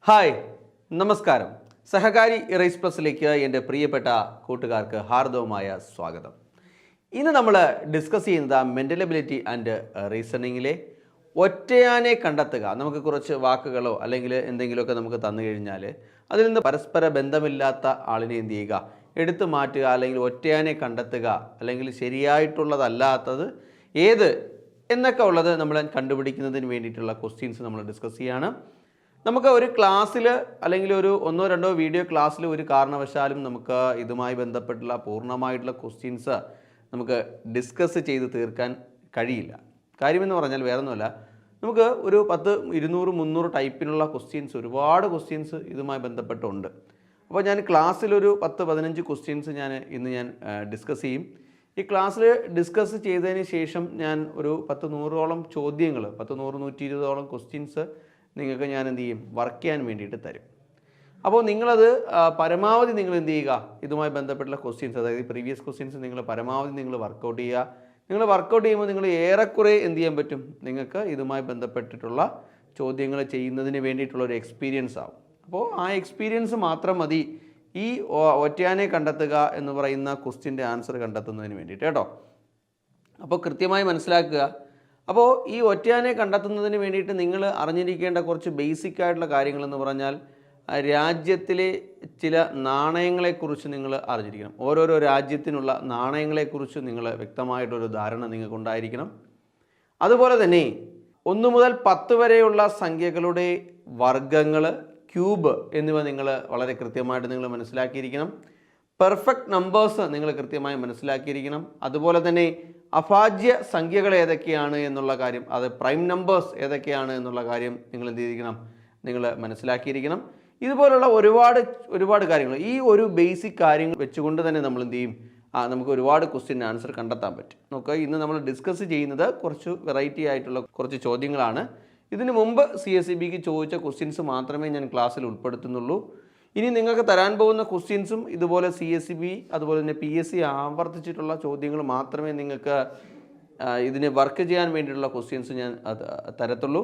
Hi, നമസ്കാരം. സഹകാരി erase പ്ലസിലേക്ക് എൻ്റെ പ്രിയപ്പെട്ട കൂട്ടുകാർക്ക് ഹാർദവമായ സ്വാഗതം. ഇന്ന് നമ്മൾ ഡിസ്കസ് ചെയ്യുന്നത് മെൻ്റൽ എബിലിറ്റി ആൻഡ് റീസണിങ്ങിലെ ഒറ്റയാനെ കണ്ടെത്തുക. നമുക്ക് കുറച്ച് വാക്കുകളോ അല്ലെങ്കിൽ എന്തെങ്കിലുമൊക്കെ നമുക്ക് തന്നു കഴിഞ്ഞാൽ അതിൽ നിന്ന് പരസ്പര ബന്ധമില്ലാത്ത ആളിനെ എന്ത് ചെയ്യുക, എടുത്തു മാറ്റുക, അല്ലെങ്കിൽ ഒറ്റയാനെ കണ്ടെത്തുക, അല്ലെങ്കിൽ ശരിയായിട്ടുള്ളതല്ലാത്തത് ഏത് എന്നൊക്കെ ഉള്ളത് നമ്മൾ കണ്ടുപിടിക്കുന്നതിന് വേണ്ടിയിട്ടുള്ള ക്വസ്റ്റ്യൻസ് നമ്മൾ ഡിസ്കസ് ചെയ്യുകയാണ്. നമുക്ക് ഒരു ക്ലാസ്സിൽ അല്ലെങ്കിൽ ഒരു ഒന്നോ രണ്ടോ വീഡിയോ ക്ലാസ്സിൽ ഒരു കാരണവശാലും നമുക്ക് ഇതുമായി ബന്ധപ്പെട്ടുള്ള പൂർണ്ണമായിട്ടുള്ള ക്വസ്റ്റ്യൻസ് നമുക്ക് ഡിസ്കസ് ചെയ്ത് തീർക്കാൻ കഴിയില്ല. കാര്യമെന്ന് പറഞ്ഞാൽ വേറൊന്നുമല്ല, നമുക്ക് ഒരു 10, 200, 300 ടൈപ്പിലുള്ള ക്വസ്റ്റ്യൻസ്, ഒരുപാട് ക്വസ്റ്റ്യൻസ് ഇതുമായി ബന്ധപ്പെട്ടുണ്ട്. അപ്പോൾ ഞാൻ ക്ലാസ്സിലൊരു 10-15 ക്വസ്റ്റ്യൻസ് ഇന്ന് ഞാൻ ഡിസ്കസ് ചെയ്യും. ഈ ക്ലാസ്സിൽ ഡിസ്കസ് ചെയ്തതിന് ശേഷം ഞാൻ ഒരു 10-100ഓളം ചോദ്യങ്ങൾ, 100-120ഓളം ക്വസ്റ്റ്യൻസ് നിങ്ങൾക്ക് ഞാൻ എന്ത് ചെയ്യും, വർക്ക് ചെയ്യാൻ വേണ്ടിയിട്ട് തരും. അപ്പോൾ നിങ്ങളത് പരമാവധി നിങ്ങൾ എന്ത് ചെയ്യുക, ഇതുമായി ബന്ധപ്പെട്ടുള്ള ക്വസ്റ്റ്യൻസ്, അതായത് പ്രീവിയസ് ക്വസ്റ്റ്യൻസ് നിങ്ങൾ പരമാവധി നിങ്ങൾ വർക്കൗട്ട് ചെയ്യുക. നിങ്ങൾ വർക്കൗട്ട് ചെയ്യുമ്പോൾ നിങ്ങൾ ഏറെക്കുറെ എന്ത് ചെയ്യാൻ പറ്റും, നിങ്ങൾക്ക് ഇതുമായി ബന്ധപ്പെട്ടിട്ടുള്ള ചോദ്യങ്ങൾ ചെയ്യുന്നതിന് വേണ്ടിയിട്ടുള്ള ഒരു എക്സ്പീരിയൻസ് ആവും. അപ്പോൾ ആ എക്സ്പീരിയൻസ് മാത്രം മതി ഈ ഒറ്റയാനെ കണ്ടെത്തുക എന്ന് പറയുന്ന ക്വസ്റ്റ്യൻ്റെ ആൻസർ കണ്ടെത്തുന്നതിന് വേണ്ടിയിട്ട് കേട്ടോ. അപ്പോൾ കൃത്യമായി മനസ്സിലാക്കുക. അപ്പോൾ ഈ ഒറ്റയാനെ കണ്ടെത്തുന്നതിന് വേണ്ടിയിട്ട് നിങ്ങൾ അറിഞ്ഞിരിക്കേണ്ട കുറച്ച് ബേസിക് ആയിട്ടുള്ള കാര്യങ്ങളെന്ന് പറഞ്ഞാൽ, രാജ്യത്തിലെ ചില നാണയങ്ങളെക്കുറിച്ച് നിങ്ങൾ അറിഞ്ഞിരിക്കണം. ഓരോരോ രാജ്യത്തിനുള്ള നാണയങ്ങളെക്കുറിച്ച് നിങ്ങൾ വ്യക്തമായിട്ടൊരു ധാരണ നിങ്ങൾക്കുണ്ടായിരിക്കണം. അതുപോലെ തന്നെ 1 മുതൽ 10 വരെയുള്ള സംഖ്യകളുടെ വർഗ്ഗങ്ങൾ, ക്യൂബ് എന്നിവ നിങ്ങൾ വളരെ കൃത്യമായിട്ട് നിങ്ങൾ മനസ്സിലാക്കിയിരിക്കണം. പെർഫെക്റ്റ് നമ്പേഴ്സ് നിങ്ങൾ കൃത്യമായി മനസ്സിലാക്കിയിരിക്കണം. അതുപോലെ തന്നെ അഭാജ്യ സംഖ്യകൾ ഏതൊക്കെയാണ് എന്നുള്ള കാര്യം, അത് പ്രൈം നമ്പേഴ്സ് ഏതൊക്കെയാണ് എന്നുള്ള കാര്യം നിങ്ങൾ എന്ത് ചെയ്തിരിക്കണം, നിങ്ങൾ മനസ്സിലാക്കിയിരിക്കണം. ഇതുപോലുള്ള ഒരുപാട് കാര്യങ്ങൾ, ഈ ഒരു ബേസിക് കാര്യങ്ങൾ വെച്ചുകൊണ്ട് തന്നെ നമ്മൾ എന്ത് ചെയ്യും, നമുക്ക് ഒരുപാട് ക്വസ്റ്റ്യൻ ആൻസർ കണ്ടെത്താൻ പറ്റും. നോക്കുക, ഇന്ന് നമ്മൾ ഡിസ്കസ് ചെയ്യുന്നത് കുറച്ച് വെറൈറ്റി ആയിട്ടുള്ള കുറച്ച് ചോദ്യങ്ങളാണ്. ഇതിനു മുമ്പ് CSEBക്ക് ചോദിച്ച ക്വസ്റ്റ്യൻസ് മാത്രമേ ഞാൻ ക്ലാസ്സിൽ ഉൾപ്പെടുത്തുന്നുള്ളൂ. ഇനി നിങ്ങൾക്ക് തരാൻ പോകുന്ന ക്വസ്റ്റ്യൻസും ഇതുപോലെ CSEB അതുപോലെ തന്നെ PSC ആവർത്തിച്ചിട്ടുള്ള ചോദ്യങ്ങൾ മാത്രമേ നിങ്ങൾക്ക് ഇതിന് വർക്ക് ചെയ്യാൻ വേണ്ടിയിട്ടുള്ള ക്വസ്റ്റ്യൻസ് ഞാൻ തരത്തുള്ളൂ.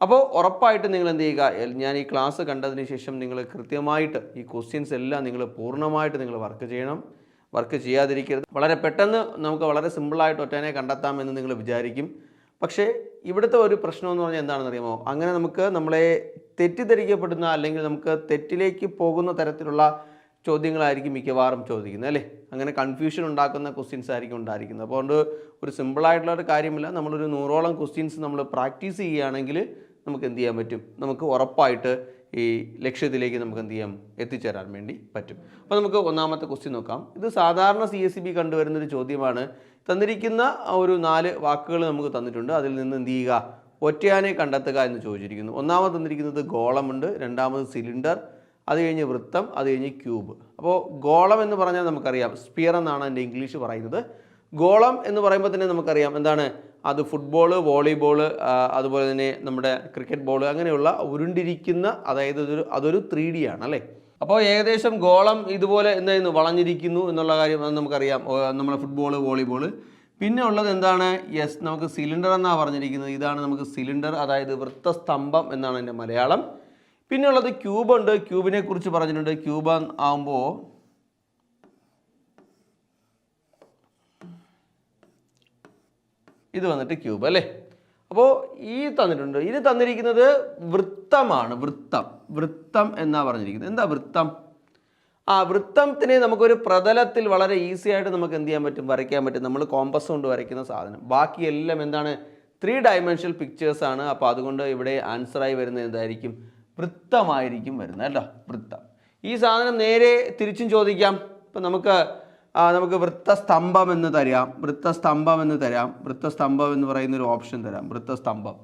അപ്പോൾ ഉറപ്പായിട്ട് നിങ്ങൾ എന്ത് ചെയ്യുക, ഞാൻ ഈ ക്ലാസ് കണ്ടതിന് ശേഷം നിങ്ങൾ കൃത്യമായിട്ട് ഈ ക്വസ്റ്റ്യൻസ് എല്ലാം നിങ്ങൾ പൂർണ്ണമായിട്ട് നിങ്ങൾ വർക്ക് ചെയ്യണം. വർക്ക് ചെയ്യാതിരിക്കരുത്. വളരെ പെട്ടെന്ന് നമുക്ക് വളരെ സിമ്പിളായിട്ട് ഒറ്റനെ കണ്ടെത്താമെന്ന് നിങ്ങൾ വിചാരിക്കും. പക്ഷേ ഇവിടുത്തെ ഒരു പ്രശ്നമെന്ന് പറഞ്ഞാൽ എന്താണെന്ന് അറിയാമോ, അങ്ങനെ നമുക്ക് നമ്മളെ തെറ്റിദ്ധരിക്കപ്പെടുന്ന അല്ലെങ്കിൽ നമുക്ക് തെറ്റിലേക്ക് പോകുന്ന തരത്തിലുള്ള ചോദ്യങ്ങളായിരിക്കും മിക്കവാറും ചോദിക്കുന്നത്, അല്ലേ? അങ്ങനെ കൺഫ്യൂഷൻ ഉണ്ടാക്കുന്ന ക്വസ്റ്റ്യൻസ് ആയിരിക്കും ഉണ്ടായിരിക്കുന്നത്. അപ്പോൾ അതുകൊണ്ട് ഒരു സിമ്പിളായിട്ടുള്ള ഒരു കാര്യമില്ല. നമ്മളൊരു 100ഓളം ക്വസ്റ്റ്യൻസ് നമ്മൾ പ്രാക്ടീസ് ചെയ്യുകയാണെങ്കിൽ നമുക്ക് എന്ത് ചെയ്യാൻ പറ്റും, നമുക്ക് ഉറപ്പായിട്ട് ഈ ലക്ഷ്യത്തിലേക്ക് നമുക്ക് എന്ത് ചെയ്യാം, എത്തിച്ചേരാൻ വേണ്ടി പറ്റും. അപ്പോൾ നമുക്ക് ഒന്നാമത്തെ ക്വസ്റ്റ്യൻ നോക്കാം. ഇത് സാധാരണ CSEB കണ്ടുവരുന്നൊരു ചോദ്യമാണ്. തന്നിരിക്കുന്ന ഒരു 4 വാക്കുകൾ നമുക്ക് തന്നിട്ടുണ്ട്. അതിൽ നിന്ന് എന്ത് ചെയ്യുക, ഒറ്റയാനെ കണ്ടെത്തുക എന്ന് ചോദിച്ചിരിക്കുന്നു. ഒന്നാമത് തന്നിരിക്കുന്നത് ഗോളമുണ്ട്, രണ്ടാമത് സിലിണ്ടർ, അത് കഴിഞ്ഞ് വൃത്തം, അത് കഴിഞ്ഞ് ക്യൂബ്. അപ്പോൾ ഗോളം എന്ന് പറഞ്ഞാൽ നമുക്കറിയാം, സ്പിയർ എന്നാണ് എൻ്റെ ഇംഗ്ലീഷ് പറയുന്നത്. ഗോളം എന്ന് പറയുമ്പോൾ തന്നെ നമുക്കറിയാം എന്താണ്, അത് ഫുട്ബോൾ, വോളിബോൾ, അതുപോലെ തന്നെ നമ്മുടെ ക്രിക്കറ്റ് ബോൾ, അങ്ങനെയുള്ള ഉരുണ്ടിരിക്കുന്ന, അതായത് അതൊരു 3D ആണ്, അല്ലേ? അപ്പോൾ ഏകദേശം ഗോളം ഇതുപോലെ എന്തായിരുന്നു, വളഞ്ഞിരിക്കുന്നു എന്നുള്ള കാര്യം അത് നമുക്കറിയാം, നമ്മളെ ഫുട്ബോൾ, വോളിബോൾ. പിന്നെ ഉള്ളത് എന്താണ്, യെസ്, നമുക്ക് സിലിണ്ടർ എന്നാണ് പറഞ്ഞിരിക്കുന്നത്. ഇതാണ് നമുക്ക് സിലിണ്ടർ, അതായത് വൃത്തസ്തംഭം എന്നാണ് എൻ്റെ മലയാളം. പിന്നെ ഉള്ളത് ക്യൂബ് ഉണ്ട്, ക്യൂബിനെ കുറിച്ച് പറഞ്ഞിട്ടുണ്ട്. ക്യൂബ് ആകുമ്പോൾ ഇത് വന്നിട്ട് ക്യൂബ്, അല്ലേ? അപ്പോൾ ഈ തന്നിട്ടുണ്ട്. ഇത് തന്നിരിക്കുന്നത് വൃത്തമാണ്. വൃത്തം എന്നാണ് പറഞ്ഞിരിക്കുന്നത്. എന്താ വൃത്തം? വൃത്തത്തിനെ നമുക്കൊരു പ്രതലത്തിൽ വളരെ ഈസി ആയിട്ട് നമുക്ക് എന്ത് ചെയ്യാൻ പറ്റും, വരയ്ക്കാൻ പറ്റും. നമ്മൾ കോമ്പസ് കൊണ്ട് വരയ്ക്കുന്ന സാധനം. ബാക്കിയെല്ലാം എന്താണ്, 3 ഡയമെൻഷണൽ പിക്ചേഴ്സ് ആണ്. അപ്പോൾ അതുകൊണ്ട് ഇവിടെ ആൻസറായി വരുന്നത് എന്തായിരിക്കും, വൃത്തമായിരിക്കും വരുന്നത്, കേട്ടോ, വൃത്തം. ഈ സാധനം നേരെ തിരിച്ചും ചോദിക്കാം. ഇപ്പം നമുക്ക് വൃത്തസ്തംഭം എന്ന് തരാം, വൃത്തസ്തംഭം എന്ന് പറയുന്നൊരു ഓപ്ഷൻ തരാം, വൃത്തസ്തംഭം.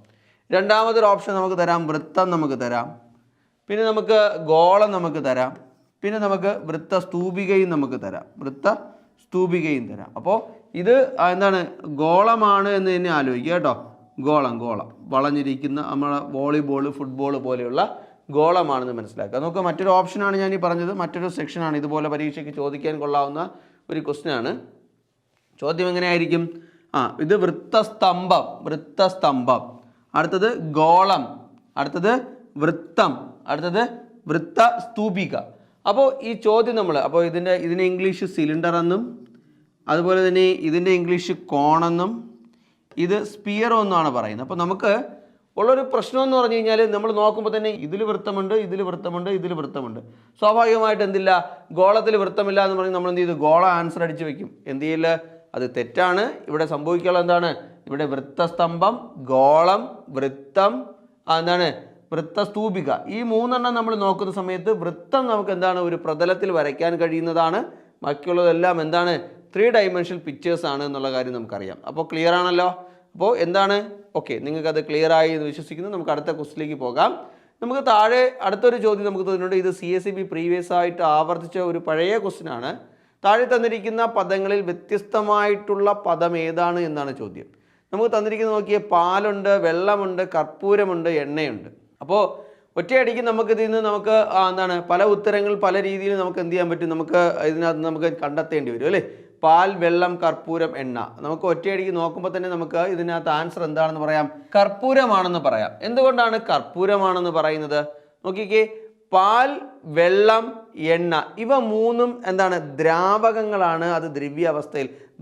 രണ്ടാമതൊരു ഓപ്ഷൻ നമുക്ക് തരാം, വൃത്തം നമുക്ക് തരാം. പിന്നെ നമുക്ക് ഗോളം നമുക്ക് തരാം. പിന്നെ നമുക്ക് വൃത്തസ്തൂപികയും നമുക്ക് തരാം, അപ്പോൾ ഇത് എന്താണ്, ഗോളമാണ് എന്ന് തന്നെ ആലോചിക്കുക, കേട്ടോ. ഗോളം വളഞ്ഞിരിക്കുന്ന നമ്മളെ വോളിബോൾ, ഫുട്ബോൾ പോലെയുള്ള ഗോളമാണെന്ന് മനസ്സിലാക്കുക. നമുക്ക് മറ്റൊരു ഓപ്ഷനാണ് ഞാൻ ഈ പറഞ്ഞത്, മറ്റൊരു സെക്ഷനാണ്. ഇതുപോലെ പരീക്ഷയ്ക്ക് ചോദിക്കാൻ കൊള്ളാവുന്ന ഒരു ക്വസ്റ്റ്യനാണ്. ചോദ്യം എങ്ങനെയായിരിക്കും, ഇത് വൃത്തസ്തംഭം, അടുത്തത് ഗോളം, അടുത്തത് വൃത്തം, അടുത്തത് വൃത്തസ്തൂപിക. അപ്പോൾ ഈ ചോദ്യം അപ്പോൾ ഇതിനെ ഇംഗ്ലീഷ് സിലിണ്ടർ എന്നും അതുപോലെ തന്നെ ഇതിൻ്റെ ഇംഗ്ലീഷ് കോണെന്നും ഇത് സ്പിയറോ എന്നാണ് പറയുന്നത്. അപ്പോൾ നമുക്ക് ഉള്ളൊരു പ്രശ്നം എന്ന് പറഞ്ഞു കഴിഞ്ഞാൽ നമ്മൾ നോക്കുമ്പോൾ തന്നെ ഇതിൽ വൃത്തമുണ്ട്, ഇതിൽ വൃത്തമുണ്ട്, ഇതിൽ വൃത്തമുണ്ട്. സ്വാഭാവികമായിട്ട് എന്തില്ല, ഗോളത്തിൽ വൃത്തമില്ല എന്ന് പറഞ്ഞ് നമ്മൾ എന്ത് ചെയ്തു, ഗോളം ആൻസർ അടിച്ച് വെക്കും. എന്ത് ചെയ്യില്ല, അത് തെറ്റാണ്. ഇവിടെ സംഭവിക്കാനുള്ള എന്താണ്, ഇവിടെ വൃത്തസ്തംഭം, ഗോളം, വൃത്തം, എന്താണ് വൃത്തസ്തൂപിക, ഈ മൂന്നെണ്ണം നമ്മൾ നോക്കുന്ന സമയത്ത് വൃത്തം നമുക്ക് എന്താണ് ഒരു പ്രതലത്തിൽ വരയ്ക്കാൻ കഴിയുന്നതാണ്. ബാക്കിയുള്ളതെല്ലാം എന്താണ് 3 ഡൈമെൻഷണൽ പിക്ചേഴ്സ് ആണ് എന്നുള്ള കാര്യം നമുക്കറിയാം. അപ്പോൾ ക്ലിയർ ആണല്ലോ. അപ്പോൾ എന്താണ്, ഓക്കെ, നിങ്ങൾക്കത് ക്ലിയർ ആയി എന്ന് വിശ്വസിക്കുന്നു. നമുക്ക് അടുത്ത ക്വസ്റ്റിലേക്ക് പോകാം. നമുക്ക് താഴെ അടുത്തൊരു ചോദ്യം നമുക്ക് തന്നിട്ടുണ്ട്. ഇത് CSEB പ്രീവിയസ് ആയിട്ട് ആവർത്തിച്ച ഒരു പഴയ ക്വസ്റ്റ്യൻ ആണ്. താഴെ തന്നിരിക്കുന്ന പദങ്ങളിൽ വ്യത്യസ്തമായിട്ടുള്ള പദം ഏതാണ് എന്നാണ് ചോദ്യം. നമുക്ക് തന്നിരിക്കുന്നത് നോക്കിയേ, പാലുണ്ട്, വെള്ളമുണ്ട്, കർപ്പൂരമുണ്ട്, എണ്ണയുണ്ട്. അപ്പോൾ ഒറ്റയടിക്ക് നമുക്ക് ഇതിൽ നിന്ന് നമുക്ക് എന്താണ് പല ഉത്തരങ്ങൾ പല രീതിയിൽ നമുക്ക് എന്ത് ചെയ്യാൻ പറ്റും, നമുക്ക് ഇതിനകത്ത് നമുക്ക് കണ്ടെത്തേണ്ടി വരും അല്ലേ. പാൽ, വെള്ളം, കർപ്പൂരം, എണ്ണ. നമുക്ക് ഒറ്റയടിക്ക് നോക്കുമ്പോൾ തന്നെ നമുക്ക് ഇതിനകത്ത് ആൻസർ എന്താണെന്ന് പറയാം, കർപ്പൂരമാണെന്ന് പറയാം. എന്തുകൊണ്ടാണ് കർപ്പൂരമാണെന്ന് പറയുന്നത്? നോക്കിക്കേ, പാൽ, വെള്ളം, എണ്ണ, ഇവ മൂന്നും എന്താണ് ദ്രാവകങ്ങളാണ്. അത്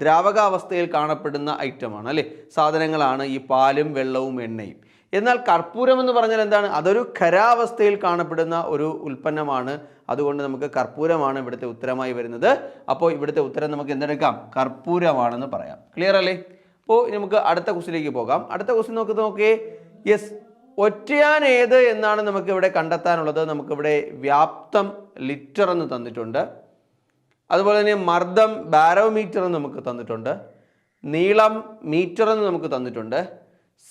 ദ്രാവകാവസ്ഥയിൽ കാണപ്പെടുന്ന ഐറ്റമാണ് അല്ലേ, സാധനങ്ങളാണ് ഈ പാലും വെള്ളവും എണ്ണയും. എന്നാൽ കർപ്പൂരം എന്ന് പറഞ്ഞാൽ എന്താണ്, അതൊരു ഖരാവസ്ഥയിൽ കാണപ്പെടുന്ന ഒരു ഉൽപ്പന്നമാണ്. അതുകൊണ്ട് നമുക്ക് കർപ്പൂരമാണ് ഇവിടുത്തെ ഉത്തരമായി വരുന്നത്. അപ്പോൾ ഇവിടുത്തെ ഉത്തരം നമുക്ക് എന്തെടുക്കാം, കർപ്പൂരമാണെന്ന് പറയാം. ക്ലിയർ അല്ലേ? അപ്പോൾ നമുക്ക് അടുത്ത ക്വസ്റ്റിലേക്ക് പോകാം. അടുത്ത ക്വസ്റ്റ്യൻ നോക്കിയേ, യെസ്, ഒറ്റയാൻ ഏത് എന്നാണ് നമുക്ക് ഇവിടെ കണ്ടെത്താനുള്ളത്. നമുക്കിവിടെ വ്യാപ്തം ലിറ്റർ എന്ന് തന്നിട്ടുണ്ട്. അതുപോലെ തന്നെ മർദ്ദം ബാരോമീറ്റർ എന്ന് നമുക്ക് തന്നിട്ടുണ്ട്. നീളം മീറ്റർ എന്ന് നമുക്ക് തന്നിട്ടുണ്ട്.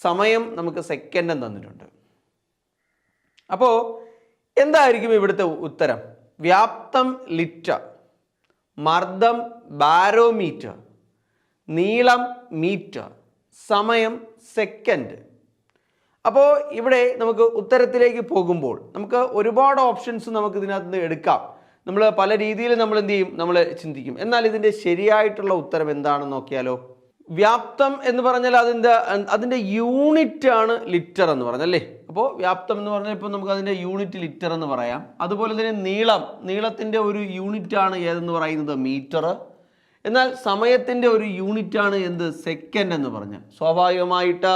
സമയം നമുക്ക് സെക്കൻഡ് എന്ന് തന്നിട്ടുണ്ട്. അപ്പോൾ എന്തായിരിക്കും ഇവിടുത്തെ ഉത്തരം? വ്യാപ്തം ലിറ്റർ, മർദ്ദം ബാരോമീറ്റർ, നീളം മീറ്റർ, സമയം സെക്കൻഡ്. അപ്പോൾ ഇവിടെ നമുക്ക് ഉത്തരത്തിലേക്ക് പോകുമ്പോൾ നമുക്ക് ഒരുപാട് ഓപ്ഷൻസ് നമുക്ക് ഇതിനകത്ത് നിന്ന് എടുക്കാം. നമ്മൾ പല രീതിയിൽ നമ്മൾ എന്ത് ചെയ്യും, നമ്മൾ ചിന്തിക്കും. എന്നാൽ ഇതിൻ്റെ ശരിയായിട്ടുള്ള ഉത്തരം എന്താണെന്ന് നോക്കിയാലോ. വ്യാപ്തം എന്ന് പറഞ്ഞാൽ അതിൻ്റെ യൂണിറ്റ് ആണ് ലിറ്റർ എന്ന് പറഞ്ഞല്ലേ. അപ്പോൾ വ്യാപ്തം എന്ന് പറഞ്ഞാൽ ഇപ്പോൾ നമുക്ക് അതിൻ്റെ യൂണിറ്റ് ലിറ്റർ എന്ന് പറയാം. അതുപോലെ തന്നെ നീളത്തിൻ്റെ ഒരു യൂണിറ്റ് ആണ് ഏതെന്ന് പറയുന്നത് മീറ്റർ. എന്നാൽ സമയത്തിൻ്റെ ഒരു യൂണിറ്റ് ആണ് എന്ത്, സെക്കൻഡ് എന്ന് പറഞ്ഞാൽ. സ്വാഭാവികമായിട്ട്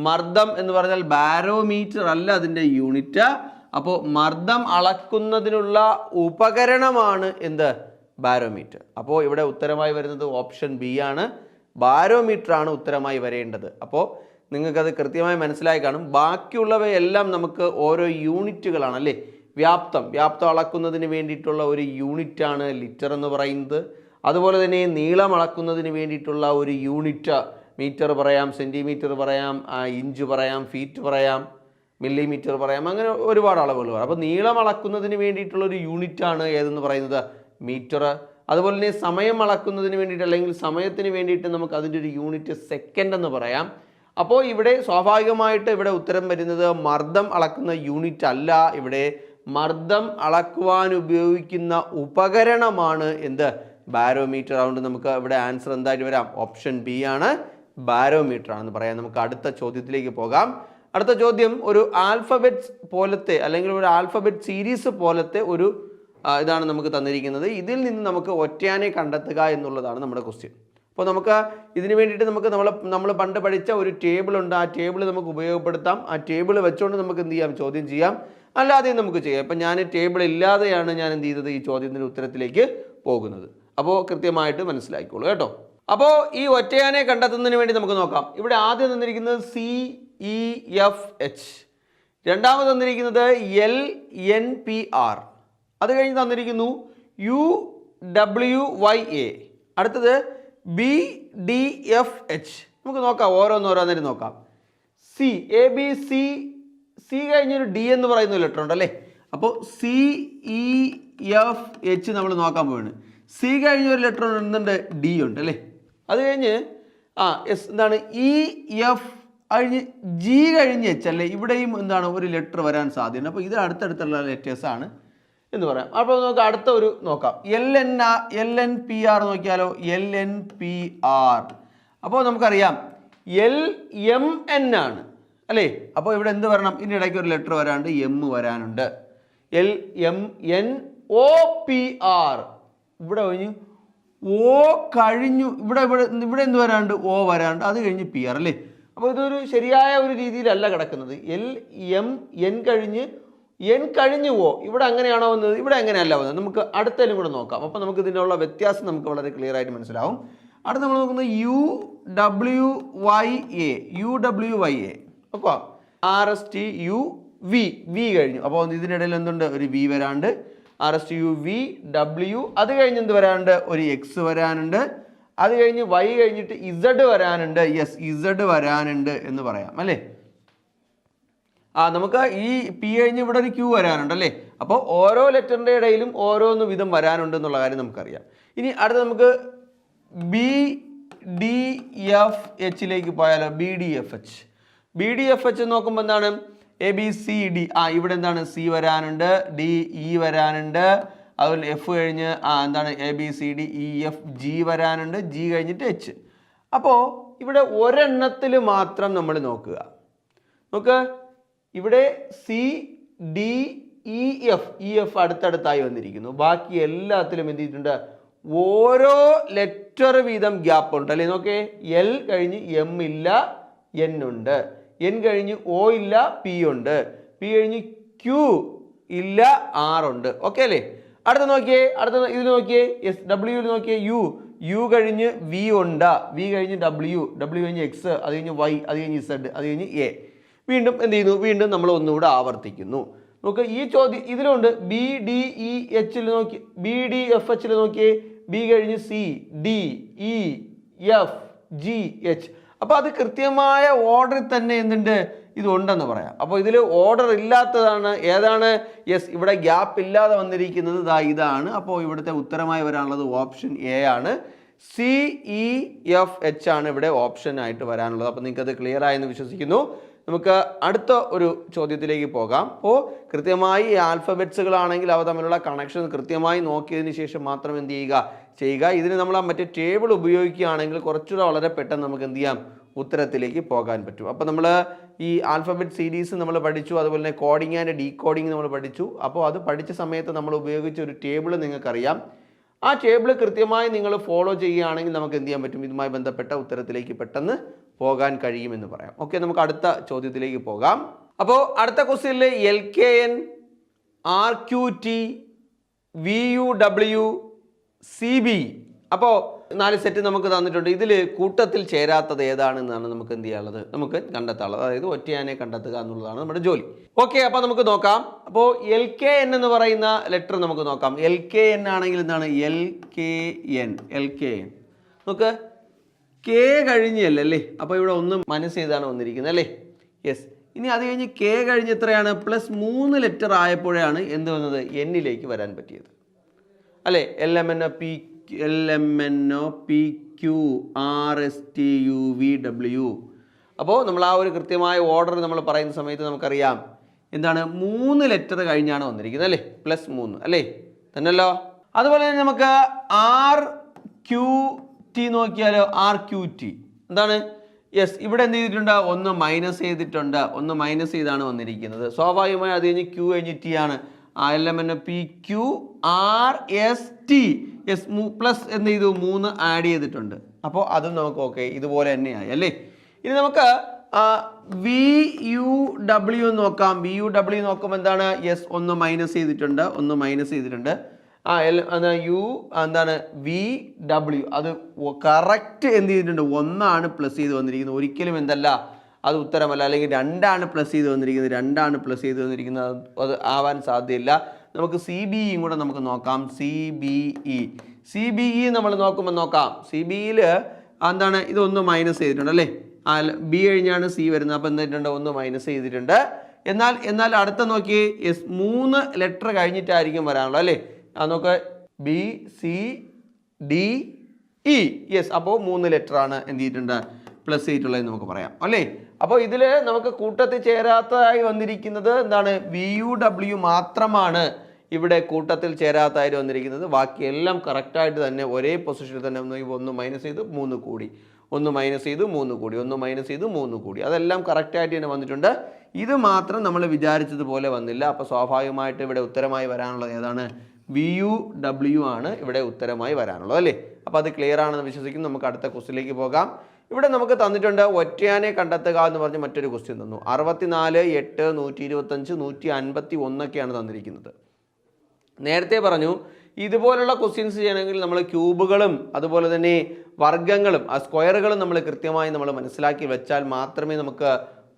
മർദ്ദം എന്ന് പറഞ്ഞാൽ ബാരോമീറ്റർ അല്ല അതിൻ്റെ യൂണിറ്റ്. അപ്പോൾ മർദ്ദം അളക്കുന്നതിനുള്ള ഉപകരണമാണ് എന്ത്, ബാരോമീറ്റർ. അപ്പോൾ ഇവിടെ ഉത്തരമായി വരുന്നത് ഓപ്ഷൻ ബി ആണ്, ബാരോമീറ്റർ ആണ് ഉത്തരമായി വരേണ്ടത്. അപ്പോൾ നിങ്ങൾക്കത് കൃത്യമായി മനസ്സിലായി കാണും. ബാക്കിയുള്ളവയെല്ലാം നമുക്ക് ഓരോ യൂണിറ്റുകളാണ് അല്ലേ. വ്യാപ്തം അളക്കുന്നതിന് വേണ്ടിയിട്ടുള്ള ഒരു യൂണിറ്റാണ് ലിറ്റർ എന്ന് പറയുന്നത്. അതുപോലെ തന്നെ നീളം അളക്കുന്നതിന് വേണ്ടിയിട്ടുള്ള ഒരു യൂണിറ്റ് മീറ്റർ പറയാം, സെൻറ്റിമീറ്റർ പറയാം, ഇഞ്ച് പറയാം, ഫീറ്റ് പറയാം, മില്ലിമീറ്റർ പറയാം, അങ്ങനെ ഒരുപാട് അളവുകൾ പറയാം. അപ്പോൾ നീളം അളക്കുന്നതിന് വേണ്ടിയിട്ടുള്ളൊരു യൂണിറ്റാണ് ഏതെന്ന് പറയുന്നത് മീറ്റർ. അതുപോലെ തന്നെ സമയം അളക്കുന്നതിന് വേണ്ടിയിട്ട് അല്ലെങ്കിൽ സമയത്തിന് വേണ്ടിയിട്ട് നമുക്ക് അതിൻ്റെ ഒരു യൂണിറ്റ് സെക്കൻഡ് എന്ന് പറയാം. അപ്പോൾ ഇവിടെ സ്വാഭാവികമായിട്ട് ഇവിടെ ഉത്തരം വരുന്നത് മർദ്ദം അളക്കുന്ന യൂണിറ്റ് അല്ല, ഇവിടെ മർദ്ദം അളക്കുവാൻ ഉപയോഗിക്കുന്ന ഉപകരണമാണ് എന്ത്, ബാരോമീറ്റർ. അതുകൊണ്ട് നമുക്ക് ഇവിടെ ആൻസർ എന്തായിട്ട് വരാം, ഓപ്ഷൻ ബി ആണ്, ബാരോമീറ്റർ ആണെന്ന് പറയാം. നമുക്ക് അടുത്ത ചോദ്യത്തിലേക്ക് പോകാം. അടുത്ത ചോദ്യം ഒരു ആൽഫബറ്റ് പോലത്തെ അല്ലെങ്കിൽ ഒരു ആൽഫബറ്റ് സീരീസ് പോലത്തെ ഒരു ഇതാണ് നമുക്ക് തന്നിരിക്കുന്നത്. ഇതിൽ നിന്ന് നമുക്ക് ഒറ്റയാനെ കണ്ടെത്തുക എന്നുള്ളതാണ് നമ്മുടെ ക്വസ്റ്റ്യൻ. അപ്പോൾ നമുക്ക് ഇതിന് വേണ്ടിയിട്ട് നമ്മൾ പണ്ട് പഠിച്ച ഒരു ടേബിൾ ഉണ്ട്. ആ ടേബിൾ നമുക്ക് ഉപയോഗപ്പെടുത്താം. ആ ടേബിൾ വെച്ചുകൊണ്ട് നമുക്ക് എന്ത് ചെയ്യാം, ചോദ്യം ചെയ്യാം. അല്ലാതെയും നമുക്ക് ചെയ്യാം. ഇപ്പം ഞാൻ ടേബിൾ ഇല്ലാതെയാണ് ഞാൻ എന്ത് ചെയ്തത്, ഈ ചോദ്യത്തിൻ്റെ ഉത്തരത്തിലേക്ക് പോകുന്നത്. അപ്പോൾ കൃത്യമായിട്ട് മനസ്സിലാക്കിക്കോളൂ കേട്ടോ. അപ്പോൾ ഈ ഒറ്റയാനെ കണ്ടെത്തുന്നതിന് വേണ്ടി നമുക്ക് നോക്കാം. ഇവിടെ ആദ്യം തന്നിരിക്കുന്നത് CEFH, രണ്ടാമത് തന്നിരിക്കുന്നത് LNPR, അത് കഴിഞ്ഞ് തന്നിരിക്കുന്നു UWYA, അടുത്തത് BDFH. നമുക്ക് നോക്കാം, ഓരോന്നേരം നോക്കാം. ABC, C കഴിഞ്ഞൊരു D എന്ന് പറയുന്ന ലെറ്റർ ഉണ്ടല്ലേ. അപ്പോൾ CEFH നമ്മൾ നോക്കാൻ പോവാണ്. C കഴിഞ്ഞൊരു ലെറ്റർ ഉണ്ട്, D ഉണ്ട് അല്ലേ. അത് കഴിഞ്ഞ് എന്താണ് EF കഴിഞ്ഞ് G കഴിഞ്ഞ് H അല്ലേ. ഇവിടെയും എന്താണ് ഒരു ലെറ്റർ വരാൻ സാധ്യതയുണ്ട്. അപ്പോൾ ഇത് അടുത്തടുത്തുള്ള ലെറ്റേഴ്സാണ് എന്ന് പറയാം. അപ്പോൾ നമുക്ക് അടുത്ത ഒരു നോക്കാം. LNPR നോക്കിയാലോ, LNPR. അപ്പോൾ നമുക്കറിയാം LMN ആണ് അല്ലേ. അപ്പോൾ ഇവിടെ എന്ത് വരണം, ഇതിൻ്റെ ഇടയ്ക്ക് ഒരു ലെറ്റർ വരാണ്ട് M വരാനുണ്ട്. LMNOPR. ഇവിടെ കഴിഞ്ഞു ഓ കഴിഞ്ഞു, ഇവിടെ ഇവിടെ ഇവിടെ എന്ത് വരാണ്ട് ഓ വരാണ്ട്, അത് കഴിഞ്ഞ് PR അല്ലേ. അപ്പോൾ ഇതൊരു ശരിയായ ഒരു രീതിയിലല്ല കിടക്കുന്നത്. LMN കഴിഞ്ഞ് ഓ, ഇവിടെ അങ്ങനെയാണോ വന്നത്, ഇവിടെ അങ്ങനെയല്ല വന്നത്. നമുക്ക് അടുത്തതിലും കൂടെ നോക്കാം. അപ്പോൾ നമുക്ക് ഇതിനുള്ള വ്യത്യാസം നമുക്ക് വളരെ ക്ലിയർ ആയിട്ട് മനസ്സിലാവും. അടുത്ത് നമ്മൾ നോക്കുന്നത് UWYA. അപ്പോൾ RSTUV കഴിഞ്ഞു. അപ്പോൾ ഇതിനിടയിൽ എന്തുണ്ട്, ഒരു V വരാണ്ട്. RSTUVW, അത് കഴിഞ്ഞ് എന്ത് വരാനുണ്ട്, ഒരു X വരാനുണ്ട്. അത് കഴിഞ്ഞ് Y കഴിഞ്ഞിട്ട് Z വരാനുണ്ട്. യെസ്, Z വരാനുണ്ട് എന്ന് പറയാം അല്ലേ. നമുക്ക് ഈ P കഴിഞ്ഞ് ഇവിടെ ഒരു Q വരാനുണ്ട് അല്ലേ. അപ്പോൾ ഓരോ ലെറ്ററിൻ്റെ ഇടയിലും ഓരോന്ന് വിധം വരാനുണ്ട് എന്നുള്ള കാര്യം നമുക്കറിയാം. ഇനി അടുത്ത നമുക്ക് BDFH പോയാലോ. BDFH നോക്കുമ്പോൾ എന്താണ്, ABCD. ഇവിടെ എന്താണ്, C വരാനുണ്ട്, DE വരാനുണ്ട്. അതുപോലെ F കഴിഞ്ഞ് എന്താണ് ABCDEFG വരാനുണ്ട്. G കഴിഞ്ഞിട്ട് H. അപ്പോൾ ഇവിടെ ഒരെണ്ണത്തിൽ മാത്രം നമ്മൾ നോക്കുക. ഇവിടെ CDEF അടുത്തടുത്തായി വന്നിരിക്കുന്നു. ബാക്കി എല്ലാത്തിലും എന്ത് ചെയ്തിട്ടുണ്ട്, ഓരോ ലെറ്റർ വീതം ഗ്യാപ്പ് ഉണ്ട് അല്ലേ. നോക്കേ, L കഴിഞ്ഞ് M ഇല്ല, N ഉണ്ട്. N കഴിഞ്ഞ് O ഇല്ല, P ഉണ്ട്. P കഴിഞ്ഞ് Q ഇല്ല, R ഉണ്ട്. ഓക്കെ അല്ലേ. അടുത്ത നോക്കിയേ, ഇതിൽ നോക്കിയേ, W നോക്കിയേ, U കഴിഞ്ഞ് V ഉണ്ട്, V കഴിഞ്ഞ് W കഴിഞ്ഞ് X, അത് കഴിഞ്ഞ് Y, അത് കഴിഞ്ഞ് Z, അത് കഴിഞ്ഞ് A. വീണ്ടും എന്ത് ചെയ്യുന്നു, വീണ്ടും നമ്മൾ ഒന്നുകൂടെ ആവർത്തിക്കുന്നു. നോക്ക്, ഈ ചോദ്യം ഇതിലുണ്ട്. BDEH നോക്കി, BDFH നോക്കിയേ, B കഴിഞ്ഞ് C, D, E, F, G, H. അപ്പോൾ അത് കൃത്യമായ ഓർഡറിൽ തന്നെ എന്തുണ്ട്, ഇതുണ്ടെന്ന് പറയാം. അപ്പോൾ ഇതിൽ ഓർഡർ ഇല്ലാത്തതാണ് ഏതാണ്, യെസ്, ഇവിടെ ഗ്യാപ്പ് ഇല്ലാതെ വന്നിരിക്കുന്നത് ഇതാണ്. അപ്പോൾ ഇവിടുത്തെ ഉത്തരമായി വരാനുള്ളത് ഓപ്ഷൻ A ആണ്. CEFH ആണ് ഇവിടെ ഓപ്ഷൻ ആയിട്ട് വരാനുള്ളത്. അപ്പോൾ നിങ്ങൾക്കത് ക്ലിയർ ആയെന്ന് വിശ്വസിക്കുന്നു. നമുക്ക് അടുത്ത ഒരു ചോദ്യത്തിലേക്ക് പോകാം. അപ്പോൾ കൃത്യമായി ഈ ആൽഫബറ്റ്സുകളാണെങ്കിൽ അവ തമ്മിലുള്ള കണക്ഷൻ കൃത്യമായി നോക്കിയതിന് ശേഷം മാത്രം എന്ത് ചെയ്യുക. ഇതിന് നമ്മൾ മറ്റേ ടേബിൾ ഉപയോഗിക്കുകയാണെങ്കിൽ കുറച്ചുകൂടെ വളരെ പെട്ടെന്ന് നമുക്ക് എന്ത് ചെയ്യാം, ഉത്തരത്തിലേക്ക് പോകാൻ പറ്റും. അപ്പോൾ നമ്മൾ ഈ ആൽഫബറ്റ് സീരീസ് നമ്മൾ പഠിച്ചു, അതുപോലെ തന്നെ കോഡിങ് ആൻഡ് ഡീകോഡിങ് നമ്മൾ പഠിച്ചു. അപ്പോൾ അത് പഠിച്ച സമയത്ത് നമ്മൾ ഉപയോഗിച്ച ഒരു ടേബിൾ നിങ്ങൾക്കറിയാം. ആ ടേബിൾ കൃത്യമായി നിങ്ങൾ ഫോളോ ചെയ്യുകയാണെങ്കിൽ നമുക്ക് എന്ത് ചെയ്യാൻ പറ്റും, ഇതുമായി ബന്ധപ്പെട്ട ഉത്തരത്തിലേക്ക് പെട്ടെന്ന് പോകാൻ കഴിയുമെന്ന് പറയാം. ഓക്കെ, നമുക്ക് അടുത്ത ചോദ്യത്തിലേക്ക് പോകാം. അപ്പോൾ അടുത്ത ക്വസ്റ്റ്യനിൽ LKN, RQT, VUW, CB. അപ്പോൾ 4 സെറ്റ് നമുക്ക് തന്നിട്ടുണ്ട്. ഇതിൽ കൂട്ടത്തിൽ ചേരാത്തത് ഏതാണെന്നാണ് നമുക്ക് എന്ത് ചെയ്യാനുള്ളത്, നമുക്ക് കണ്ടെത്താനുള്ളത്. അതായത് ഒറ്റയാനെ കണ്ടെത്തുക എന്നുള്ളതാണ് നമ്മുടെ ജോലി. ഓക്കെ, അപ്പോൾ നമുക്ക് നോക്കാം. അപ്പോൾ LKN എന്ന് പറയുന്ന ലെറ്റർ നമുക്ക് നോക്കാം. LKN ആണെങ്കിൽ എന്താണ്, LKN നമുക്ക് K കഴിഞ്ഞല്ലേ. അപ്പോൾ ഇവിടെ ഒന്ന് മനസ്സ് ചെയ്താണ് വന്നിരിക്കുന്നത് അല്ലേ. യെസ്, ഇനി അത് കഴിഞ്ഞ് K കഴിഞ്ഞ് എത്രയാണ്, +3 ലെറ്റർ ആയപ്പോഴാണ് എന്ത് വന്നത്, Nയിലേക്ക് വരാൻ പറ്റിയത് അല്ലേ. LMNOPQRSTUVW. അപ്പോൾ നമ്മൾ ആ ഒരു കൃത്യമായ ഓർഡർ നമ്മൾ പറയുന്ന സമയത്ത് നമുക്കറിയാം എന്താണ്, 3 ലെറ്റർ കഴിഞ്ഞാണ് വന്നിരിക്കുന്നത് അല്ലേ, +3 അല്ലേ തന്നെയല്ലോ. അതുപോലെ തന്നെ നമുക്ക് RQT നോക്കിയാലോ. RQT എന്താണ്, യെസ്, ഇവിടെ എന്ത് ചെയ്തിട്ടുണ്ട്, ഒന്ന് മൈനസ് ചെയ്തിട്ടുണ്ട്. ഒന്ന് മൈനസ് ചെയ്താണ് വന്നിരിക്കുന്നത്. സ്വാഭാവികമായി അത് കഴിഞ്ഞ് Q കഴിഞ്ഞ് T ആണ്. LMNOPQRST, യെസ്, പ്ലസ് എന്ത് ചെയ്തു, 3 ആഡ് ചെയ്തിട്ടുണ്ട്. അപ്പോൾ അതും നമുക്ക് ഓക്കെ ഇതുപോലെ തന്നെയായി അല്ലേ. ഇനി നമുക്ക് VUW നോക്കാം. VUW നോക്കുമ്പോൾ എന്താണ്, യെസ്, ഒന്ന് മൈനസ് ചെയ്തിട്ടുണ്ട്. എന്താണ് VW, അത് കറക്റ്റ് എന്ത് ചെയ്തിട്ടുണ്ട്, 1 പ്ലസ് ചെയ്ത് വന്നിരിക്കുന്നത്. ഒരിക്കലും എന്തല്ല, അത് ഉത്തരമല്ല. അല്ലെങ്കിൽ 2 പ്ലസ് ചെയ്ത് വന്നിരിക്കുന്നത്. അത് ആവാൻ സാധ്യതയില്ല. നമുക്ക് CBEയും കൂടെ നമുക്ക് നോക്കാം. CBE നമ്മൾ നോക്കാം. CBEയിൽ എന്താണ്, ഇതൊന്ന് മൈനസ് ചെയ്തിട്ടുണ്ട് അല്ലേ. B കഴിഞ്ഞാണ് C വരുന്നത്. അപ്പോൾ എന്തിട്ടുണ്ട്, ഒന്ന് മൈനസ് ചെയ്തിട്ടുണ്ട്. എന്നാൽ അടുത്ത നോക്കി, യെസ്, 3 ലെറ്റർ കഴിഞ്ഞിട്ടായിരിക്കും വരാനുള്ളത് അല്ലേ. നോക്ക്, BCDE, യെസ്. അപ്പോൾ 3 ലെറ്റർ ആണ് എന്ത് ചെയ്തിട്ടുണ്ട്, പ്ലസ് ചെയ്തിട്ടുള്ളതെന്ന് നമുക്ക് പറയാം അല്ലേ. അപ്പോൾ ഇതിൽ നമുക്ക് കൂട്ടത്തിൽ ചേരാത്തതായി വന്നിരിക്കുന്നത് എന്താണ്, VUW മാത്രമാണ് ഇവിടെ കൂട്ടത്തിൽ ചേരാത്തതായിട്ട് വന്നിരിക്കുന്നത്. ബാക്കിയെല്ലാം കറക്റ്റായിട്ട് തന്നെ ഒരേ പൊസിഷനിൽ തന്നെ ഒന്ന് മൈനസ് ചെയ്ത് 3 കൂടി. ഒന്ന് മൈനസ് ചെയ്തു 3 കൂടി, ഒന്ന് മൈനസ് ചെയ്തു 3 കൂടി. അതെല്ലാം കറക്റ്റായിട്ട് തന്നെ വന്നിട്ടുണ്ട്. ഇത് മാത്രം നമ്മൾ വിചാരിച്ചതുപോലെ വന്നില്ല. അപ്പോൾ സ്വാഭാവികമായിട്ട് ഇവിടെ ഉത്തരമായി വരാനുള്ളത് ഏതാണ്? VUW ആണ് ഇവിടെ ഉത്തരമായി വരാനുള്ളത് അല്ലേ? അപ്പോൾ അത് ക്ലിയർ ആണെന്ന് വിശ്വസിക്കുന്നു. നമുക്ക് അടുത്ത ക്വസ്റ്റ്യനിലേക്ക് പോകാം. ഇവിടെ നമുക്ക് തന്നിട്ടുണ്ട് ഒറ്റയാനെ കണ്ടെത്തുക എന്ന് പറഞ്ഞ് മറ്റൊരു ക്വസ്റ്റ്യൻ തന്നു. 64, 8, 125, 151 ഒക്കെയാണ് തന്നിരിക്കുന്നത്. നേരത്തെ പറഞ്ഞു ഇതുപോലുള്ള ക്വസ്റ്റ്യൻസ് ചെയ്യണമെങ്കിൽ നമ്മൾ ക്യൂബുകളും അതുപോലെ തന്നെ വർഗ്ഗങ്ങളും സ്ക്വയറുകളും നമ്മൾ കൃത്യമായി നമ്മൾ മനസ്സിലാക്കി വെച്ചാൽ മാത്രമേ നമുക്ക്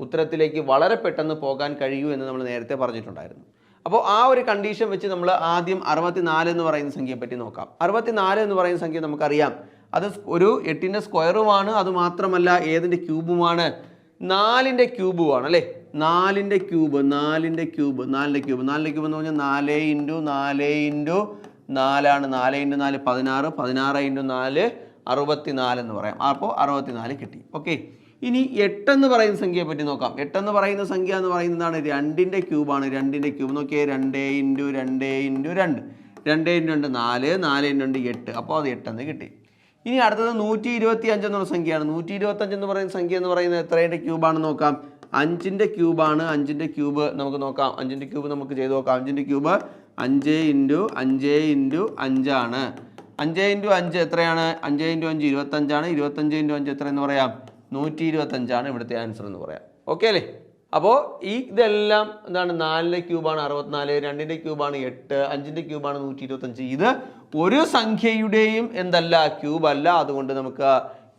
ഉത്തരത്തിലേക്ക് വളരെ പെട്ടെന്ന് പോകാൻ കഴിയൂ എന്ന് നമ്മൾ നേരത്തെ പറഞ്ഞിട്ടുണ്ടായിരുന്നു. അപ്പോൾ ആ ഒരു കണ്ടീഷൻ വെച്ച് നമ്മൾ ആദ്യം 64 എന്ന് പറയുന്ന സംഖ്യയെ പറ്റി നോക്കാം. 64 എന്ന് പറയുന്ന സംഖ്യ നമുക്കറിയാം, അത് ഒരു 8ന്റെ സ്ക്വയറുമാണ്. അതുമാത്രമല്ല ഏതിൻ്റെ ക്യൂബുമാണ്? 4ന്റെ ക്യൂബുമാണ് അല്ലേ? 4ന്റെ ക്യൂബ് എന്ന് പറഞ്ഞാൽ 4 ഇൻറ്റു 4 ഇൻറ്റു 4 ആണ്. 4 ഇൻറ്റു 4 16, 16 ഇൻറ്റു 4 64 എന്ന് പറയാം. അപ്പോൾ 64 കിട്ടി. ഓക്കെ, ഇനി 8 എന്ന് പറയുന്ന സംഖ്യയെ പറ്റി നോക്കാം. 8 എന്ന് പറയുന്ന സംഖ്യ എന്ന് പറയുന്നതാണ് 2ന്റെ ക്യൂബാണ്. 2ന്റെ ക്യൂബ് നോക്കിയേ, 2 ഇൻറ്റു 2 ഇൻറ്റു 2, 2 ഇൻറ്റു 2 4, 4 ഇൻറ്റു 2 8. അപ്പോൾ അത് 8 എന്ന് കിട്ടി. ഇനി അടുത്തത് 125 എന്നുള്ള സംഖ്യയാണ്. 125 എന്ന് പറയുന്ന സംഖ്യ എന്ന് പറയുന്നത് എത്രയുടെ ക്യൂബാണെന്ന് നോക്കാം. 5ന്റെ ക്യൂബാണ്. 5ന്റെ ക്യൂബ് നമുക്ക് നോക്കാം. 5ന്റെ ക്യൂബ് നമുക്ക് ചെയ്ത് നോക്കാം. 5ന്റെ ക്യൂബ് 5 ഇൻറ്റു 5 ഇൻറ്റു 5 ആണ്. 5 ഇൻറ്റു 5 എത്രയാണ്? 5 ഇൻറ്റു 5 25 ആണ്. 25 ഇൻറ്റു 5 എത്ര എന്ന് പറയാം? 125 ആണ് ഇവിടുത്തെ ആൻസർ എന്ന് പറയാം. ഓക്കെ അല്ലേ? അപ്പോൾ ഇതെല്ലാം എന്താണ്? 4ന്റെ ക്യൂബാണ് 64, 2ന്റെ ക്യൂബാണ് 8, 5ന്റെ ക്യൂബാണ് 125. ഇത് ഒരു സംഖ്യയുടെയും എന്തല്ല? ക്യൂബ് അല്ല. അതുകൊണ്ട് നമുക്ക്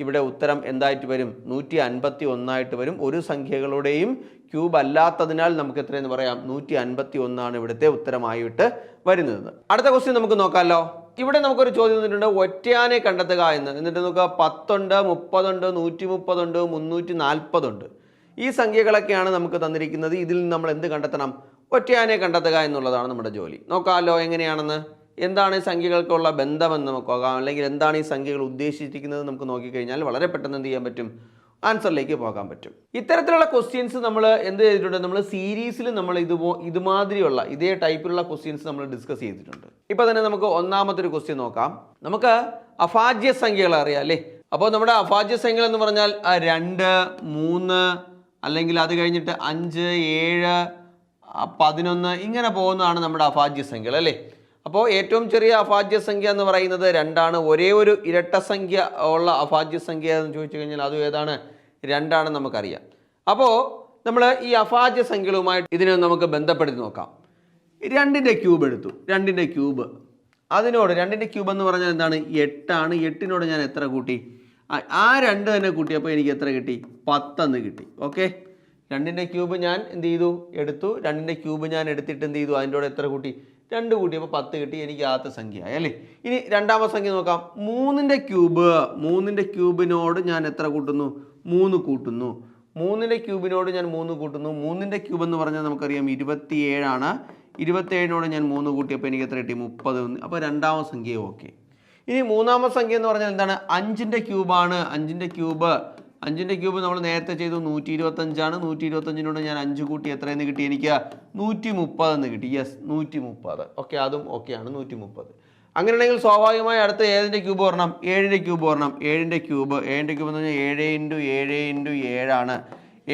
ഇവിടെ ഉത്തരം എന്തായിട്ട് വരും? 151 വരും. ഒരു സംഖ്യകളുടെയും ക്യൂബ് അല്ലാത്തതിനാൽ നമുക്ക് എത്രയെന്ന് പറയാം? 151 ഇവിടുത്തെ ഉത്തരമായിട്ട് വരുന്നത്. അടുത്ത ക്വസ്റ്റ്യൻ നമുക്ക് നോക്കാമല്ലോ. ഇവിടെ നമുക്കൊരു ചോദ്യം തന്നിട്ടുണ്ട്, ഒറ്റയാനെ കണ്ടെത്തുക എന്ന്. എന്നിട്ട് നമുക്ക് 10 ഉണ്ട്, 30 ഉണ്ട്, 130 ഉണ്ട്, 340 ഉണ്ട്. ഈ സംഖ്യകളൊക്കെയാണ് നമുക്ക് തന്നിരിക്കുന്നത്. ഇതിൽ നിന്ന് നമ്മൾ എന്ത് കണ്ടെത്തണം? ഒറ്റയാനെ കണ്ടെത്തുക എന്നുള്ളതാണ് നമ്മുടെ ജോലി. നോക്കാമല്ലോ എങ്ങനെയാണെന്ന്. എന്താണ് ഈ സംഖ്യകൾക്കുള്ള ബന്ധമെന്ന് നമുക്ക് നോക്കാം. അല്ലെങ്കിൽ എന്താണ് ഈ സംഖ്യകൾ ഉദ്ദേശിച്ചിരിക്കുന്നത് നമുക്ക് നോക്കിക്കഴിഞ്ഞാൽ വളരെ പെട്ടെന്ന് എന്ത് ചെയ്യാൻ പറ്റും? ആൻസറിലേക്ക് പോകാൻ പറ്റും. ഇത്തരത്തിലുള്ള ക്വസ്റ്റ്യൻസ് നമ്മൾ എന്ത് ചെയ്തിട്ടുണ്ട്? നമ്മൾ സീരീസിൽ നമ്മൾ ഇതുമാതിരിയുള്ള ഇതേ ടൈപ്പിലുള്ള ക്വസ്റ്റ്യൻസ് നമ്മൾ ഡിസ്കസ് ചെയ്തിട്ടുണ്ട്. ഇപ്പോൾ തന്നെ നമുക്ക് ഒന്നാമത്തെ ഒരു ക്വസ്റ്റ്യൻ നോക്കാം. നമുക്ക് അഭാജ്യ സംഖ്യകൾ അറിയാം അല്ലേ? അപ്പോൾ നമ്മുടെ അഭാജ്യ സംഖ്യകൾ എന്ന് പറഞ്ഞാൽ 2, 3 അല്ലെങ്കിൽ അത് കഴിഞ്ഞിട്ട് 5, 7, 11 ഇങ്ങനെ പോകുന്നതാണ് നമ്മുടെ അഭാജ്യ സംഖ്യകൾ അല്ലേ? അപ്പോൾ ഏറ്റവും ചെറിയ അഭാജ്യ സംഖ്യ എന്ന് പറയുന്നത് 2 ആണ്. ഒരേ ഒരു ഇരട്ട സംഖ്യ ഉള്ള അഭാജ്യ സംഖ്യ എന്ന് ചോദിച്ചു കഴിഞ്ഞാൽ അതും ഏതാണ്? 2 ആണെന്ന് നമുക്കറിയാം. അപ്പോൾ നമ്മൾ ഈ അഭാജ്യ സംഖ്യകളുമായിട്ട് ഇതിനെ നമുക്ക് ബന്ധപ്പെടുത്തി നോക്കാം. 2ന്റെ ക്യൂബ് എടുത്തു. 2ന്റെ ക്യൂബ് അതിനോട് 2ന്റെ ക്യൂബ് എന്ന് പറഞ്ഞാൽ എന്താണ്? 8 ആണ്. 8നോട് ഞാൻ എത്ര കൂട്ടി? ആ 2 തന്നെ കൂട്ടിയപ്പോൾ എനിക്ക് എത്ര കിട്ടി? 10 എന്ന് കിട്ടി. ഓക്കെ, 2ന്റെ ക്യൂബ് ഞാൻ എന്ത് ചെയ്തു? എടുത്തു. 2ന്റെ ക്യൂബ് ഞാൻ എടുത്തിട്ട് എന്ത് ചെയ്തു? അതിൻ്റെ കൂടെ എത്ര കൂട്ടി? 2 കൂട്ടിയപ്പോൾ 10 കിട്ടി. എനിക്ക് ആദ്യത്തെ സംഖ്യയായി അല്ലേ? ഇനി രണ്ടാമത്തെ സംഖ്യ നോക്കാം. 3ന്റെ ക്യൂബ്. 3ന്റെ ക്യൂബിനോട് ഞാൻ എത്ര കൂട്ടുന്നു? 3 കൂട്ടുന്നു. 3ന്റെ ക്യൂബിനോട് ഞാൻ 3 കൂട്ടുന്നു. 3ന്റെ ക്യൂബ് എന്ന് പറഞ്ഞാൽ നമുക്കറിയാം 27 ആണ്. 27നോട് ഞാൻ 3 കൂട്ടിയപ്പോൾ എനിക്ക് എത്ര കിട്ടി? 30. അപ്പോൾ രണ്ടാമത്തെ സംഖ്യ ഓക്കെ. ഇനി മൂന്നാമത്തെ സംഖ്യ എന്ന് പറഞ്ഞാൽ എന്താണ്? 5ന്റെ ക്യൂബാണ്. 5ന്റെ ക്യൂബ് നമ്മൾ നേരത്തെ ചെയ്തു 125 ആണ്. 125നോട് ഞാൻ 5 കൂട്ടി എത്രയെന്ന് കിട്ടി? എനിക്ക് 130 എന്ന് കിട്ടി. യെസ്, 130. ഓക്കെ, അതും ഓക്കെയാണ്. 130. അങ്ങനെയാണെങ്കിൽ സ്വാഭാവികമായി അടുത്ത ഏതിൻ്റെ ക്യൂബ് വരണം? 7ന്റെ ക്യൂബ് വരണം. 7ന്റെ ക്യൂബ് എന്ന് പറഞ്ഞാൽ 7 ഇൻറ്റു 7 ഇൻറ്റു 7 ആണ്.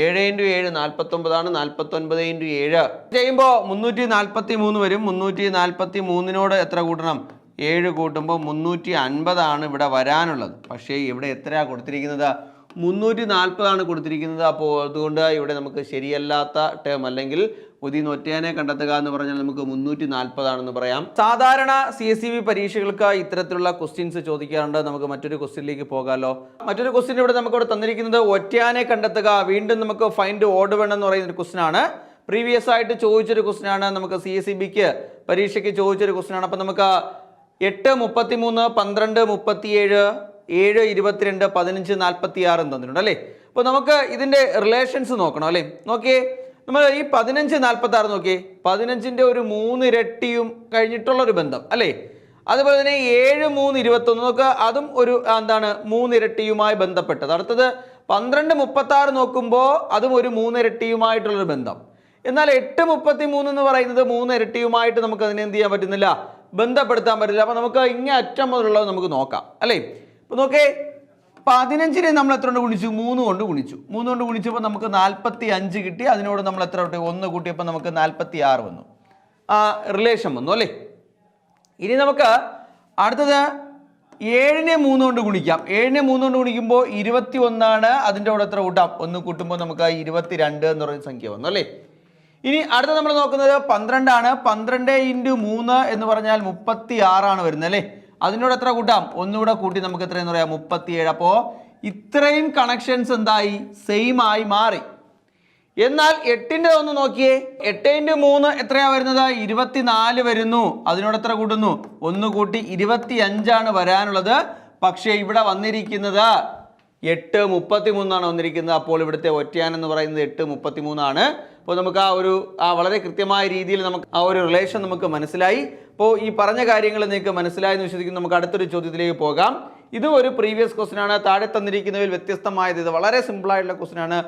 7 ഇൻറ്റു 7 49 ആണ്. 49 ഇൻറ്റു 7 ചെയ്യുമ്പോൾ 343 വരും. 343നോട് എത്ര കൂട്ടണം? 7 കൂട്ടുമ്പോൾ 350 ആണ് ഇവിടെ വരാനുള്ളത്. പക്ഷേ ഇവിടെ എത്രയാണ് കൊടുത്തിരിക്കുന്നത്? 340 കൊടുത്തിരിക്കുന്നത്. അപ്പോൾ അതുകൊണ്ട് ഇവിടെ നമുക്ക് ശരിയല്ലാത്ത ടേം അല്ലെങ്കിൽ പുതിയ ഒറ്റയാനെ കണ്ടെത്തുക എന്ന് പറഞ്ഞാൽ നമുക്ക് 340 പറയാം. സാധാരണ CSEB പരീക്ഷകൾക്ക് ഇത്തരത്തിലുള്ള ക്വസ്റ്റ്യൻസ് ചോദിക്കാറുണ്ട്. നമുക്ക് മറ്റൊരു ക്വസ്റ്റ്യനിലേക്ക് പോകാമല്ലോ. മറ്റൊരു ക്വസ്റ്റ്യൻ ഇവിടെ നമുക്കിവിടെ തന്നിരിക്കുന്നത് ഒറ്റയാനെ കണ്ടെത്തുക. വീണ്ടും നമുക്ക് ഫൈൻഡ് ഓഡ് വൺ എന്ന് പറയുന്ന ഒരു ക്വസ്റ്റ്യൻ ആണ്. പ്രീവിയസ് ആയിട്ട് ചോദിച്ചൊരു ക്വസ്റ്റ്യൻ ആണ്. നമുക്ക് CSEBക്ക് പരീക്ഷയ്ക്ക് ചോദിച്ചൊരു ക്വസ്റ്റ്യൻ ആണ്. അപ്പം നമുക്ക് 8, 33, 12, 37, 7, 22, 15, 46 തന്നിട്ടുണ്ട് അല്ലേ? അപ്പോൾ നമുക്ക് ഇതിൻ്റെ റിലേഷൻസ് നോക്കണം അല്ലേ? നോക്കിയേ, നമ്മൾ ഈ 15, 46 നോക്കിയേ. 15ന്റെ ഒരു 3 ഇരട്ടിയും കഴിഞ്ഞിട്ടുള്ളൊരു ബന്ധം അല്ലേ? അതുപോലെ തന്നെ 7, 3, 21 നോക്കുക, അതും ഒരു എന്താണ് 3 ഇരട്ടിയുമായി ബന്ധപ്പെട്ടത്. അടുത്തത് 12, 36 നോക്കുമ്പോൾ അതും ഒരു 3 ഇരട്ടിയുമായിട്ടുള്ളൊരു ബന്ധം. എന്നാൽ 8, 33 എന്ന് പറയുന്നത് 3 ഇരട്ടിയുമായിട്ട് നമുക്ക് അതിനെ എന്ത് ചെയ്യാൻ പറ്റുന്നില്ല? ബന്ധപ്പെടുത്താൻ പറ്റില്ല. അപ്പോൾ നമുക്ക് ഇങ്ങേ അറ്റം മുതലുള്ളത് നമുക്ക് നോക്കാം അല്ലേ? അപ്പോൾ നോക്കേ, 15നെ നമ്മൾ എത്ര കൊണ്ട് ഗുണിച്ചു? 3 കൊണ്ട് ഗുണിച്ചു. 3 കൊണ്ട് ഗുണിച്ചപ്പോൾ നമുക്ക് 45 കിട്ടി. അതിനോട് നമ്മൾ എത്ര കൂട്ടി? 1 കൂട്ടിയപ്പോൾ നമുക്ക് 46 വന്നു. റിലേഷൻ വന്നു അല്ലേ. ഇനി നമുക്ക് അടുത്തത് 7നെ 3 കൊണ്ട് ഗുണിക്കാം. 7നെ 3 കൊണ്ട് ഗുണിക്കുമ്പോൾ 21 അതിൻ്റെ കൂടെ എത്ര കൂട്ടാം? 1 കൂട്ടുമ്പോൾ നമുക്ക് 22 എന്ന് പറയുന്ന സംഖ്യ വന്നു അല്ലേ. ഇനി അടുത്ത നമ്മൾ നോക്കുന്നത് 12 ആണ്. 12 × 3 എന്ന് പറഞ്ഞാൽ 36 വരുന്നത് അല്ലേ. അതിനോട് എത്ര കൂട്ടാം? ഒന്നുകൂടെ കൂട്ടി നമുക്ക് എത്രയെന്ന് പറയാം? 37. അപ്പോൾ ഇത്രയും കണക്ഷൻസ് എന്തായി? സെയിം ആയി മാറി. എന്നാൽ 8ൻ്റെ ഒന്ന് നോക്കിയേ. 8 × 3 എത്രയാ വരുന്നത്? 24 വരുന്നു. അതിനോട് എത്ര കൂട്ടുന്നു? 1 കൂട്ടി 25 വരാനുള്ളത്. പക്ഷേ ഇവിടെ വന്നിരിക്കുന്നത് 8:33 വന്നിരിക്കുന്നത്. അപ്പോൾ ഇവിടുത്തെ ഒറ്റയാൻ എന്ന് പറയുന്നത് 8:33. അപ്പോൾ നമുക്ക് വളരെ കൃത്യമായ രീതിയിൽ നമുക്ക് ആ ഒരു റിലേഷൻ നമുക്ക് മനസ്സിലായി. അപ്പോൾ ഈ പറഞ്ഞ കാര്യങ്ങൾ നിങ്ങൾക്ക് മനസ്സിലായെന്ന് വിശ്വസിക്കുന്നു. നമുക്ക് അടുത്തൊരു ചോദ്യത്തിലേക്ക് പോകാം. ഇത് ഒരു പ്രീവിയസ് ക്വസ്റ്റ്യൻ ആണ്. താഴെ തന്നിരിക്കുന്നതിൽ വ്യത്യസ്തമായത്. ഇത് വളരെ സിമ്പിൾ ആയിട്ടുള്ള ക്വസ്റ്റ്യൻ ആണ്.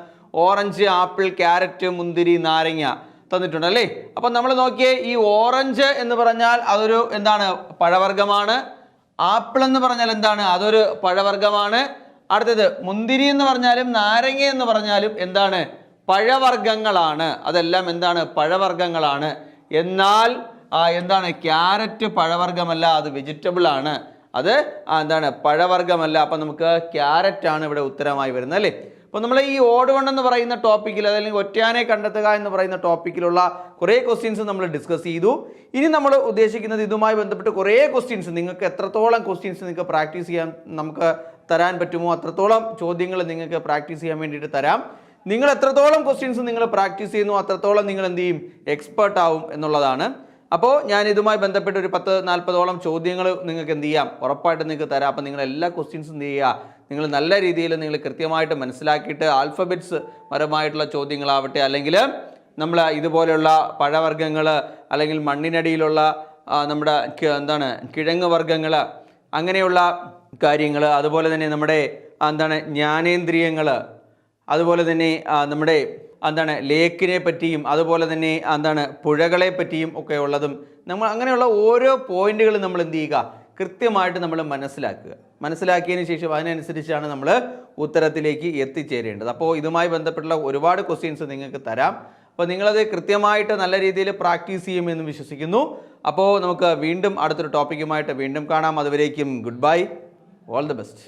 ഓറഞ്ച്, ആപ്പിൾ, ക്യാരറ്റ്, മുന്തിരി, നാരങ്ങ തന്നിട്ടുണ്ട് അല്ലേ. അപ്പം നമ്മൾ നോക്കിയേ, ഈ ഓറഞ്ച് എന്ന് പറഞ്ഞാൽ അതൊരു എന്താണ്? പഴവർഗ്ഗമാണ്. ആപ്പിൾ എന്ന് പറഞ്ഞാൽ എന്താണ്? അതൊരു പഴവർഗ്ഗമാണ്. അടുത്തത് മുന്തിരി എന്ന് പറഞ്ഞാലും നാരങ്ങ എന്ന് പറഞ്ഞാലും എന്താണ്? പഴവർഗ്ഗങ്ങളാണ്. അതെല്ലാം എന്താണ്? പഴവർഗ്ഗങ്ങളാണ്. എന്നാൽ എന്താണ്? ക്യാരറ്റ് പഴവർഗ്ഗമല്ല, അത് വെജിറ്റബിൾ ആണ്. അത് എന്താണ്? പഴവർഗ്ഗമല്ല. അപ്പം നമുക്ക് ക്യാരറ്റ് ആണ് ഇവിടെ ഉത്തരമായി വരുന്നത് അല്ലേ. അപ്പോൾ നമ്മൾ ഈ ഓഡ് വൺ എന്ന് പറയുന്ന ടോപ്പിക്കിൽ, അല്ലെങ്കിൽ ഒറ്റയാനെ കണ്ടെത്തുക എന്ന് പറയുന്ന ടോപ്പിക്കിലുള്ള കുറേ ക്വസ്റ്റ്യൻസ് നമ്മൾ ഡിസ്കസ് ചെയ്തു. ഇനി നമ്മൾ ഉദ്ദേശിക്കുന്നത് ഇതുമായി ബന്ധപ്പെട്ട് കുറേ ക്വസ്റ്റ്യൻസ്, നിങ്ങൾക്ക് എത്രത്തോളം ക്വസ്റ്റ്യൻസ് നിങ്ങൾക്ക് പ്രാക്ടീസ് ചെയ്യാൻ നമുക്ക് തരാൻ പറ്റുമോ അത്രത്തോളം ചോദ്യങ്ങൾ നിങ്ങൾക്ക് പ്രാക്ടീസ് ചെയ്യാൻ വേണ്ടിയിട്ട് തരാം. നിങ്ങൾ എത്രത്തോളം ക്വസ്റ്റ്യൻസ് നിങ്ങൾ പ്രാക്ടീസ് ചെയ്യുന്നു അത്രത്തോളം നിങ്ങൾ എന്ത് ചെയ്യും? എക്സ്പേർട്ട് ആവും എന്നുള്ളതാണ്. അപ്പോൾ ഞാൻ ഇതുമായി ബന്ധപ്പെട്ട് ഒരു 10-40ഓളം ചോദ്യങ്ങൾ നിങ്ങൾക്ക് എന്ത് ചെയ്യാം? ഉറപ്പായിട്ട് നിങ്ങൾക്ക് തരാം. അപ്പോൾ നിങ്ങൾ എല്ലാ ക്വസ്റ്റ്യൻസും എന്ത് ചെയ്യുക? നിങ്ങൾ നല്ല രീതിയിൽ നിങ്ങൾ കൃത്യമായിട്ട് മനസ്സിലാക്കിയിട്ട് ആൽഫബറ്റ്സ് പരമായിട്ടുള്ള ചോദ്യങ്ങളാവട്ടെ, അല്ലെങ്കിൽ നമ്മൾ ഇതുപോലെയുള്ള പഴവർഗ്ഗങ്ങൾ, അല്ലെങ്കിൽ മണ്ണിനടിയിലുള്ള നമ്മുടെ എന്താണ് കിഴങ്ങ് വർഗ്ഗങ്ങൾ, അങ്ങനെയുള്ള കാര്യങ്ങൾ, അതുപോലെ തന്നെ നമ്മുടെ എന്താണ് ജ്ഞാനേന്ദ്രിയങ്ങൾ, അതുപോലെ തന്നെ നമ്മുടെ എന്താണ് ലേക്കിനെ പറ്റിയും, അതുപോലെ തന്നെ എന്താണ് പുഴകളെ പറ്റിയും ഒക്കെ ഉള്ളതും, നമ്മൾ അങ്ങനെയുള്ള ഓരോ പോയിന്റുകളും നമ്മൾ എന്ത് ചെയ്യുക? കൃത്യമായിട്ട് നമ്മൾ മനസ്സിലാക്കിയതിന് ശേഷം അതിനനുസരിച്ചാണ് നമ്മൾ ഉത്തരത്തിലേക്ക് എത്തിച്ചേരേണ്ടത്. അപ്പോൾ ഇതുമായി ബന്ധപ്പെട്ടുള്ള ഒരുപാട് ക്വസ്റ്റ്യൻസ് നിങ്ങൾക്ക് തരാം. അപ്പോൾ നിങ്ങളത് കൃത്യമായിട്ട് നല്ല രീതിയിൽ പ്രാക്ടീസ് ചെയ്യുമെന്ന് വിശ്വസിക്കുന്നു. അപ്പോൾ നമുക്ക് വീണ്ടും അടുത്തൊരു ടോപ്പിക്കുമായിട്ട് വീണ്ടും കാണാം. അതുവരേക്കും good bye, all the best.